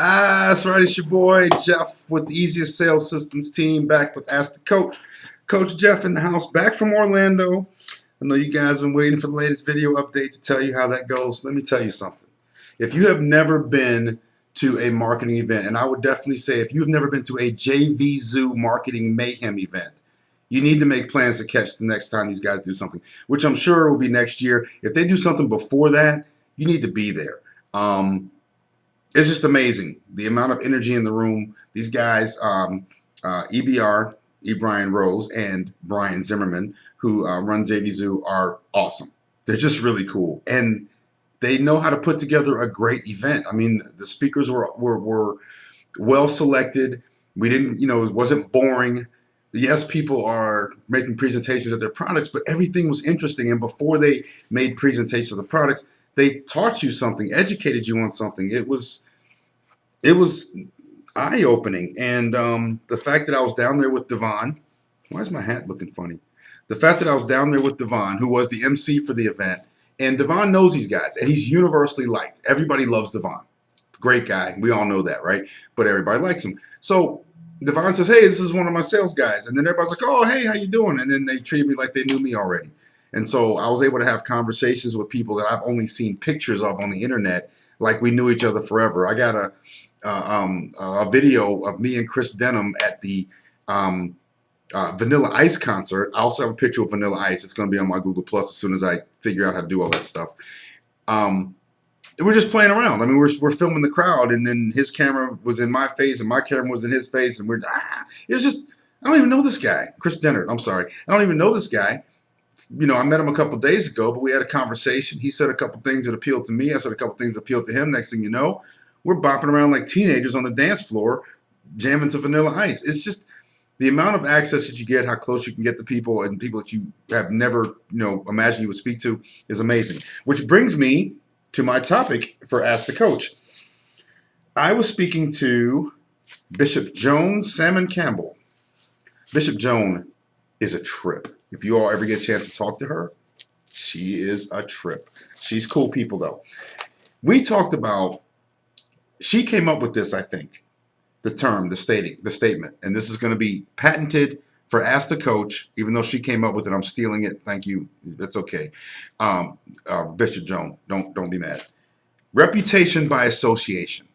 That's right. It's your boy Jeff with the Easiest Sales Systems team, back with Ask the Coach. Coach Jeff in the house, back from Orlando. I know you guys have been waiting for the latest video update to tell you how that goes. Let me tell you something. If you have never been to a marketing event, and I would definitely say if you've never been to a JV Zoo Marketing Mayhem event, you need to make plans to catch the next time these guys do something, which I'm sure will be next year. If they do something before that, you need to be there. It's just amazing the amount of energy in the room. These guys, EBR, E. Brian Rose, and Brian Zimmerman, who run JV Zoo, are awesome. They're just really cool, and they know how to put together a great event. I mean, the speakers were well selected. We didn't, it wasn't boring. Yes, people are making presentations of their products, but everything was interesting. And before they made presentations of the products, they taught you something, educated you on something. It was eye-opening. And the fact that I was down there with Devon, why is my hat looking funny? The fact that I was down there with Devon, who was the MC for the event, and Devon knows these guys, and he's universally liked. Everybody loves Devon. Great guy. We all know that, right? But everybody likes him. So Devon says, hey, this is one of my sales guys. And then everybody's like, oh, hey, how you doing? And then they treated me like they knew me already. And so I was able to have conversations with people that I've only seen pictures of on the internet, like we knew each other forever. I got a video of me and Chris Denham at the Vanilla Ice concert. I also have a picture of Vanilla Ice. It's going to be on my Google Plus as soon as I figure out how to do all that stuff. We're just playing around. I mean, we're filming the crowd, and then his camera was in my face, and my camera was in his face, and it was just, I don't even know this guy, Chris Dennert. I'm sorry, I don't even know this guy. I met him a couple days ago, but we had a conversation. He said a couple things that appealed to me. I said a couple things that appealed to him. Next thing you know, we're bopping around like teenagers on the dance floor, jamming to Vanilla Ice. It's just the amount of access that you get, how close you can get to people, and people that you have never, imagined you would speak to, is amazing. Which brings me to my topic for Ask the Coach. I was speaking to Bishop Joan Salmon Campbell. Bishop Joan is a trip. If you all ever get a chance to talk to her, she is a trip. She's cool people, though. We talked about, she came up with this, I think, the term, the statement, and this is going to be patented for Ask the Coach, even though she came up with it. I'm stealing it. Thank you. That's okay. Bishop Joan, don't be mad. Reputation by association.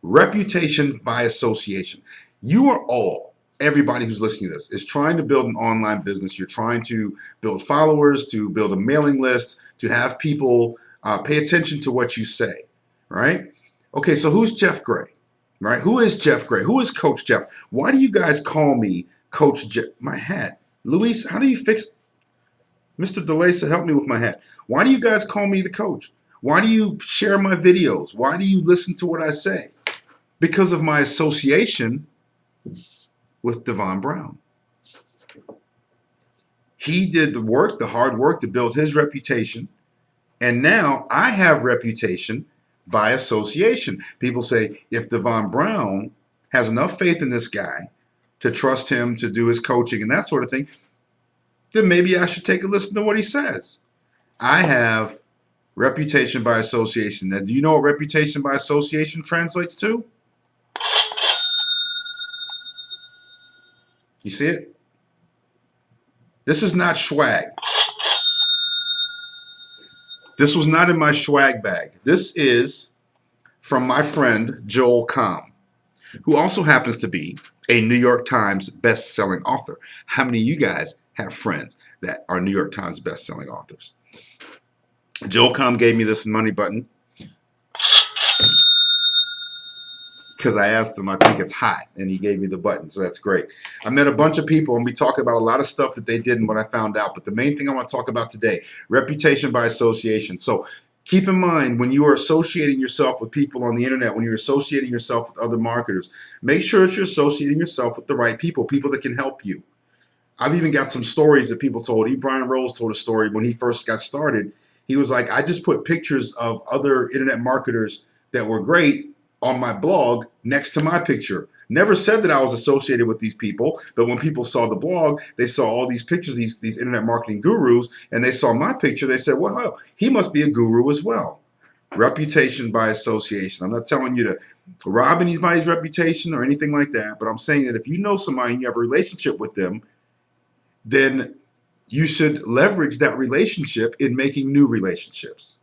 Reputation by association. You are all, everybody who's listening to this, is trying to build an online business. You're trying to build followers, to build a mailing list, to have people pay attention to what you say, right? Okay, so who's Jeff Gray, right? Who is Jeff Gray? Who is Coach Jeff? Why do you guys call me Coach Jeff? My hat. Luis, how do you fix? Mr. DeLace, help me with my hat. Why do you guys call me the coach? Why do you share my videos? Why do you listen to what I say? Because of my association with Devon Brown. He did the work, the hard work to build his reputation. And now I have reputation by association. People say, if Devon Brown has enough faith in this guy to trust him to do his coaching and that sort of thing, then maybe I should take a listen to what he says. I have reputation by association. Now, do you know what reputation by association translates to? You see it? This is not swag. This was not in my swag bag. This is from my friend Joel Comm, who also happens to be a New York Times best-selling author. How many of you guys have friends that are New York Times best-selling authors? Joel Comm gave me this money button because I asked him, I think it's hot, and he gave me the button, so that's great. I met a bunch of people, and we talked about a lot of stuff that they did and what I found out, but the main thing I want to talk about today, reputation by association. So keep in mind, when you are associating yourself with people on the internet, when you're associating yourself with other marketers, make sure that you're associating yourself with the right people, people that can help you. I've even got some stories that people told. E. Brian Rose told a story when he first got started. He was like, I just put pictures of other internet marketers that were great on my blog next to my picture. Never said that I was associated with these people, but when people saw the blog, they saw all these pictures, these internet marketing gurus, and they saw my picture. They said, well, he must be a guru as well. Reputation by association. I'm not telling you to rob anybody's reputation or anything like that, but I'm saying that if you know somebody and you have a relationship with them, then you should leverage that relationship in making new relationships.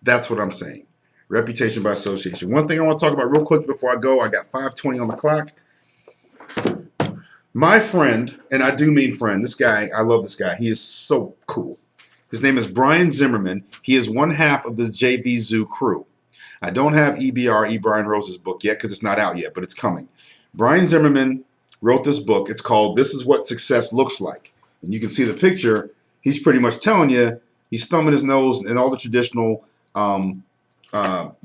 That's what I'm saying. Reputation by association. One thing I want to talk about real quick before I go, I got 5:20 on the clock. My friend, and I do mean friend, this guy, I love this guy. He is so cool. His name is Brian Zimmerman. He is one half of the JV Zoo crew. I don't have EBR, Brian Rose's book yet because it's not out yet, but it's coming. Brian Zimmerman wrote this book. It's called This Is What Success Looks Like. And you can see the picture. He's pretty much telling you, he's thumbing his nose in all the traditional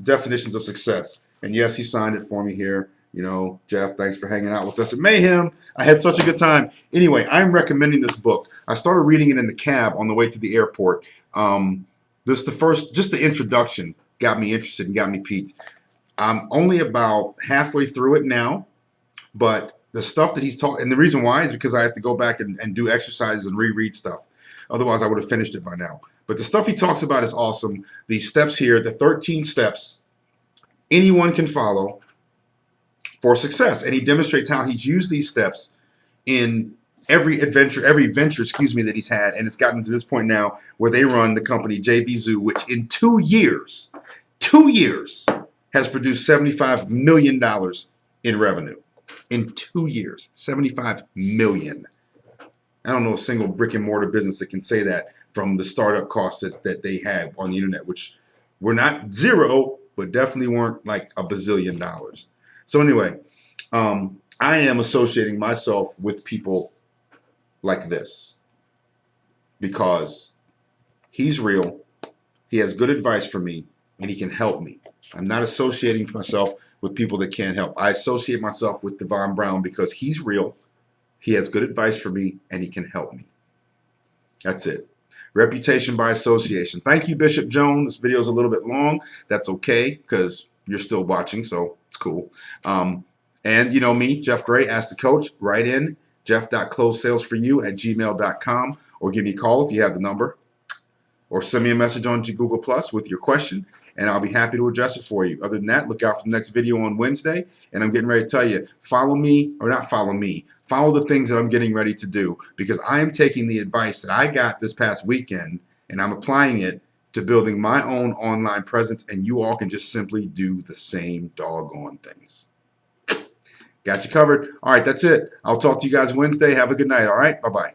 definitions of success. And yes, he signed it for me here. You know, Jeff, thanks for hanging out with us at Mayhem. I had such a good time. Anyway, I'm recommending this book. I started reading it in the cab on the way to the airport. Just the introduction got me interested and got me piqued. I'm only about halfway through it now, but the stuff that he's talking, and the reason why is because I have to go back and do exercises and reread stuff. Otherwise, I would have finished it by now. But the stuff he talks about is awesome. These steps here, the 13 steps, anyone can follow for success. And he demonstrates how he's used these steps in every venture, that he's had. And it's gotten to this point now where they run the company JV Zoo, which in 2 years, has produced $75 million in revenue. In 2 years, $75 million. I don't know a single brick and mortar business that can say that from the startup costs that they had on the internet, which were not zero, but definitely weren't like $1 bazillion. So anyway, I am associating myself with people like this because he's real, he has good advice for me, and he can help me. I'm not associating myself with people that can't help. I associate myself with Devon Brown because he's real, he has good advice for me, and he can help me. That's it. Reputation by association. Thank you, Bishop Joan. This video is a little bit long. That's okay because you're still watching, so it's cool. And you know me, Jeff Gray, Ask the Coach. Write in jeff.closesalesforyou@gmail.com or give me a call if you have the number, or send me a message on Google Plus with your question, and I'll be happy to address it for you. Other than that, look out for the next video on Wednesday, and I'm getting ready to tell you, follow me, or not follow me, follow the things that I'm getting ready to do, because I am taking the advice that I got this past weekend, and I'm applying it to building my own online presence, and you all can just simply do the same doggone things. Got you covered. All right, that's it. I'll talk to you guys Wednesday. Have a good night, all right? Bye-bye.